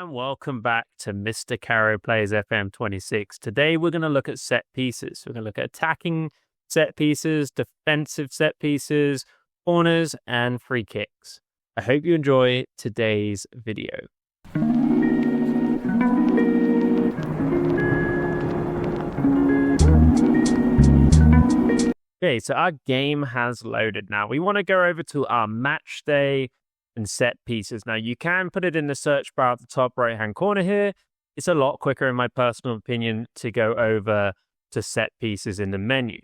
And welcome back to Mr. Caro Plays FM26. Today we're going to look at set pieces. We're going to look at attacking set pieces, defensive set pieces, corners, and free kicks. I hope you enjoy today's video. Okay, so our game has loaded. Now we want to go over to our match day and set pieces. Now you can put it in the search bar at the top right hand corner here. It's a lot quicker in my personal opinion to go over to set pieces in the menu.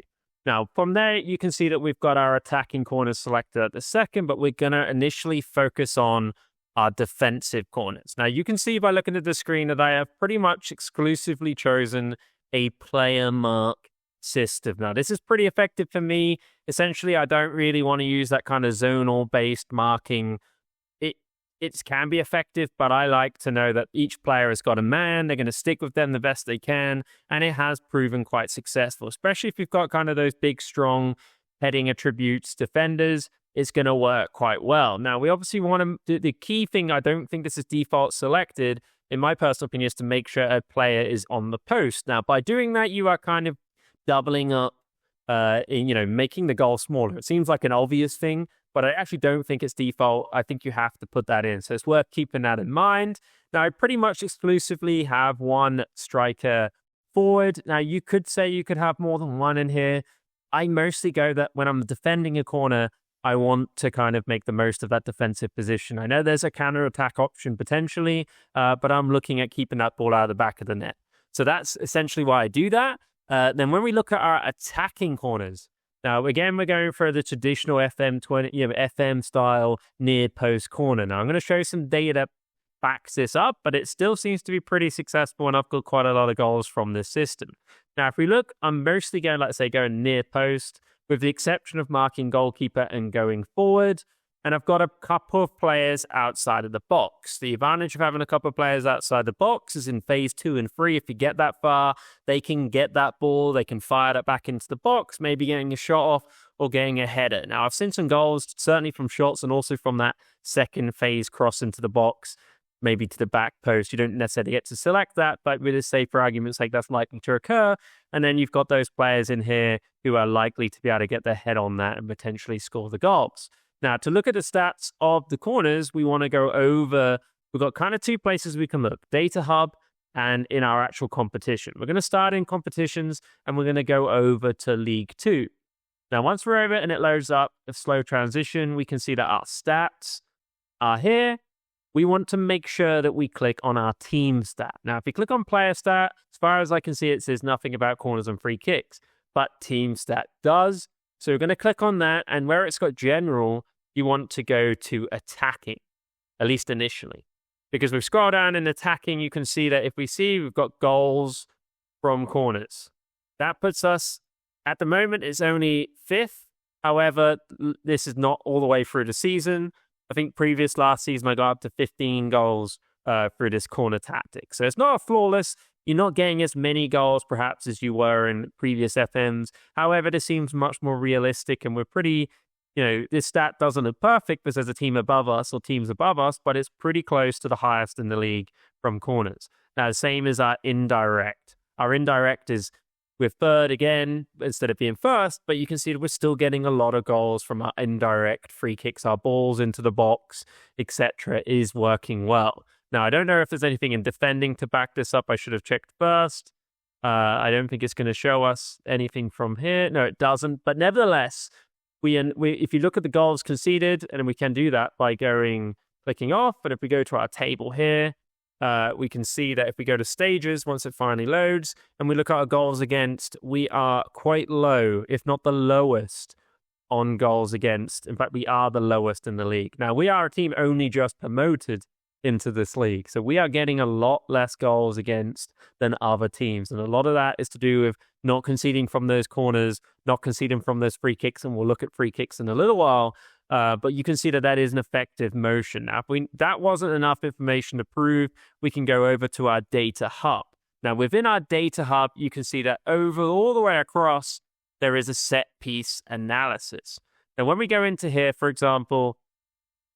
Now from there you can see that we've got our attacking corners selected at the second, but we're going to initially focus on our defensive corners. Now you can see by looking at the screen that I have pretty much exclusively chosen a player mark system. Now this is pretty effective for me. Essentially I don't really want to use that kind of zonal based marking. It can be effective, but I like to know that each player has got a man. They're going to stick with them the best they can, and it has proven quite successful, especially if you've got kind of those big, strong heading attributes defenders. It's going to work quite well. Now, we obviously want to, the key thing, I don't think this is default selected, in my personal opinion, is to make sure a player is on the post. Now, by doing that, you are kind of doubling up, making the goal smaller. It seems like an obvious thing, but I actually don't think it's default. I think you have to put that in. So it's worth keeping that in mind. Now, I pretty much exclusively have one striker forward. Now, you could say you could have more than one in here. I mostly go that when I'm defending a corner, I want to kind of make the most of that defensive position. I know there's a counter-attack option potentially, but I'm looking at keeping that ball out of the back of the net. So that's essentially why I do that. Then when we look at our attacking corners, now, again, we're going for the traditional FM style near post corner. Now, I'm going to show some data that backs this up, but it still seems to be pretty successful, and I've got quite a lot of goals from this system. Now, if we look, I'm mostly going, going near post, with the exception of marking goalkeeper and going forward. And I've got a couple of players outside of the box. The advantage of having a couple of players outside the box is in phase 2 and 3, if you get that far, they can get that ball, they can fire that back into the box, maybe getting a shot off or getting a header. Now, I've seen some goals, certainly from shots and also from that second phase cross into the box, maybe to the back post. You don't necessarily get to select that, but with a say for argument's sake, that's likely to occur. And then you've got those players in here who are likely to be able to get their head on that and potentially score the goals. Now, to look at the stats of the corners, we want to go over, we've got kind of two places we can look, Data Hub and in our actual competition. We're going to start in competitions and we're going to go over to League 2. Now, once we're over and it loads up a slow transition, we can see that our stats are here. We want to make sure that we click on our team stat. Now, if you click on player stat, as far as I can see, it says nothing about corners and free kicks, but team stat does. So we're going to click on that, and where it's got general, you want to go to attacking, at least initially. Because we scroll down in attacking, you can see that if we see we've got goals from corners. That puts us, at the moment, it's only 5th. However, this is not all the way through the season. I think last season, I got up to 15 goals through this corner tactic. So it's not a flawless. You're not getting as many goals, perhaps, as you were in previous FMs. However, this seems much more realistic, and we're pretty, this stat doesn't look perfect because there's a team above us or teams above us, but it's pretty close to the highest in the league from corners. Now, the same as our indirect. Our indirect is we're third again instead of being first, but you can see that we're still getting a lot of goals from our indirect free kicks, our balls into the box, etc. is working well. Now, I don't know if there's anything in defending to back this up. I should have checked first. I don't think it's going to show us anything from here. No, it doesn't. But nevertheless, if you look at the goals conceded, and we can do that by clicking off. But if we go to our table here, we can see that if we go to stages, once it finally loads, and we look at our goals against, we are quite low, if not the lowest on goals against. In fact, we are the lowest in the league. Now, we are a team only just promoted into this league. So we are getting a lot less goals against than other teams. And a lot of that is to do with not conceding from those corners, not conceding from those free kicks. And we'll look at free kicks in a little while. But you can see that is an effective motion. Now, if that wasn't enough information to prove, we can go over to our data hub. Now, within our data hub, you can see that all the way across, there is a set piece analysis. Now, when we go into here, for example,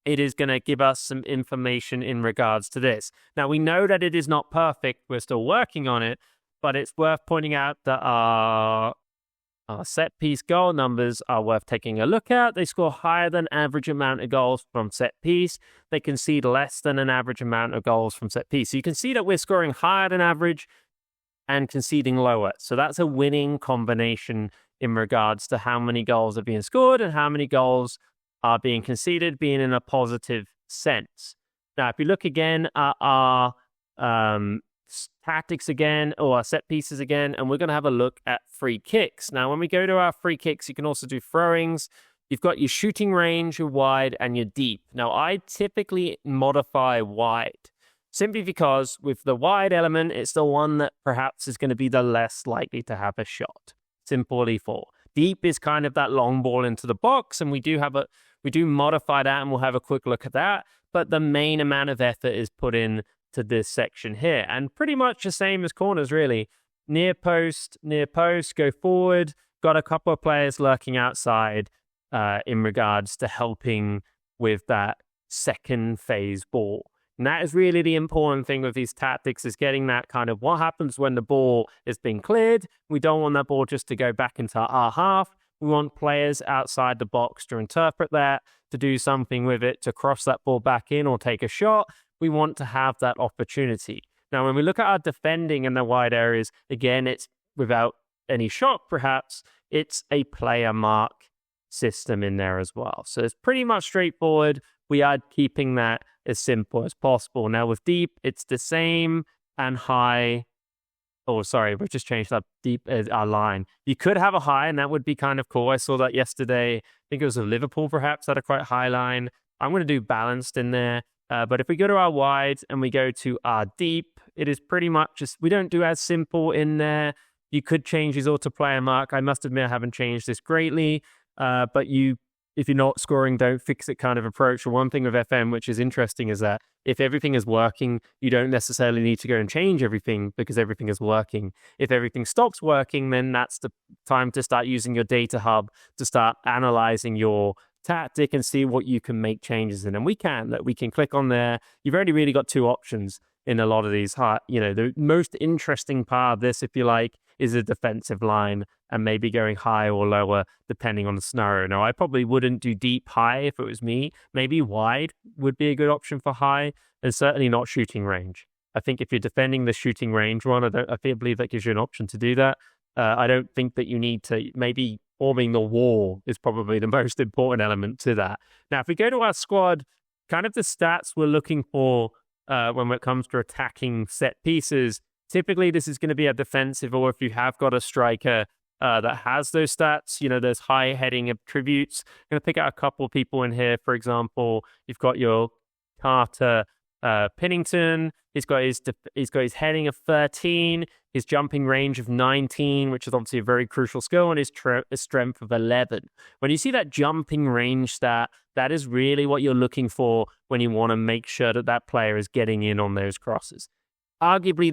it is going to give us some information in regards to this. Now, we know that it is not perfect. We're still working on it, but it's worth pointing out that our set piece goal numbers are worth taking a look at. They score higher than average amount of goals from set piece. They concede less than an average amount of goals from set piece. So you can see that we're scoring higher than average and conceding lower. So that's a winning combination in regards to how many goals are being scored and how many goals are being conceded, being in a positive sense. Now, if you look again at our tactics again, or our set pieces again, and we're going to have a look at free kicks. Now, when we go to our free kicks, you can also do throwings. You've got your shooting range, your wide, and your deep. Now, I typically modify wide, simply because with the wide element, it's the one that perhaps is going to be the less likely to have a shot. Simply for. Deep is kind of that long ball into the box, and we do modify that, and we'll have a quick look at that. But the main amount of effort is put in to this section here, and pretty much the same as corners, really. Near post, go forward. Got a couple of players lurking outside in regards to helping with that second phase ball. And that is really the important thing with these tactics, is getting that kind of what happens when the ball is being cleared. We don't want that ball just to go back into our half. We want players outside the box to interpret that, to do something with it, to cross that ball back in or take a shot. We want to have that opportunity. Now, when we look at our defending in the wide areas, again, it's without any shock, perhaps. It's a player mark system in there as well. So it's pretty much straightforward. We are keeping that as simple as possible. Now, with deep, it's the same, and high. Oh, sorry, we've just changed up deep as our line. You could have a high, and that would be kind of cool. I saw that yesterday. I think it was a Liverpool, perhaps, had a quite high line. I'm going to do balanced in there. But if we go to our wide and we go to our deep, it is pretty much just, we don't do as simple in there. You could change these auto player mark. I must admit I haven't changed this greatly. But if you're not scoring, don't fix it kind of approach. One thing with FM, which is interesting, is that if everything is working, you don't necessarily need to go and change everything because everything is working. If everything stops working, then that's the time to start using your data hub to start analyzing your tactic and see what you can make changes in. And we can click on there. You've already really got two options in a lot of these. The most interesting part of this, if you like, is a defensive line and maybe going high or lower depending on the scenario. Now, I probably wouldn't do deep high if it was me. Maybe wide would be a good option for high, and certainly not shooting range. I think if you're defending the shooting range one, I believe that gives you an option to do that. I don't think that you need to. Maybe forming the wall is probably the most important element to that. Now, if we go to our squad, kind of the stats we're looking for when it comes to attacking set pieces, typically this is going to be a defensive, or if you have got a striker that has those stats, those high heading attributes. I'm going to pick out a couple of people in here. For example, you've got your Carter Pennington. He's got his heading of 13, his jumping range of 19, which is obviously a very crucial skill, and his strength of 11. When you see that jumping range stat, that is really what you're looking for when you want to make sure that player is getting in on those crosses. Arguably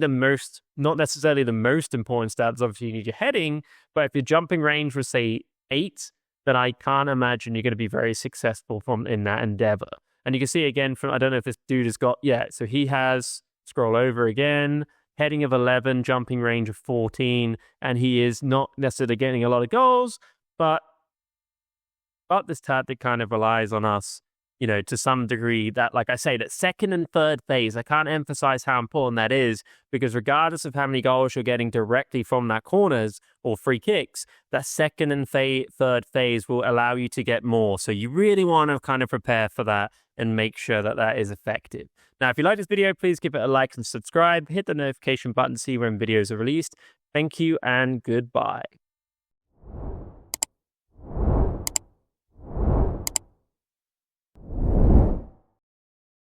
not necessarily the most important stats, obviously you need your heading, but if your jumping range was, say, 8, then I can't imagine you're going to be very successful in that endeavor. And you can see again I don't know if this dude has got, so he has, scroll over again, heading of 11, jumping range of 14, and he is not necessarily getting a lot of goals, but this tactic kind of relies on us, to some degree, that, like I say, that second and third phase, I can't emphasize how important that is, because regardless of how many goals you're getting directly from that corners or free kicks, that second and third phase will allow you to get more. So you really want to kind of prepare for that and make sure that is effective. Now, if you like this video, please give it a like and subscribe. Hit the notification button to see when videos are released. Thank you and goodbye.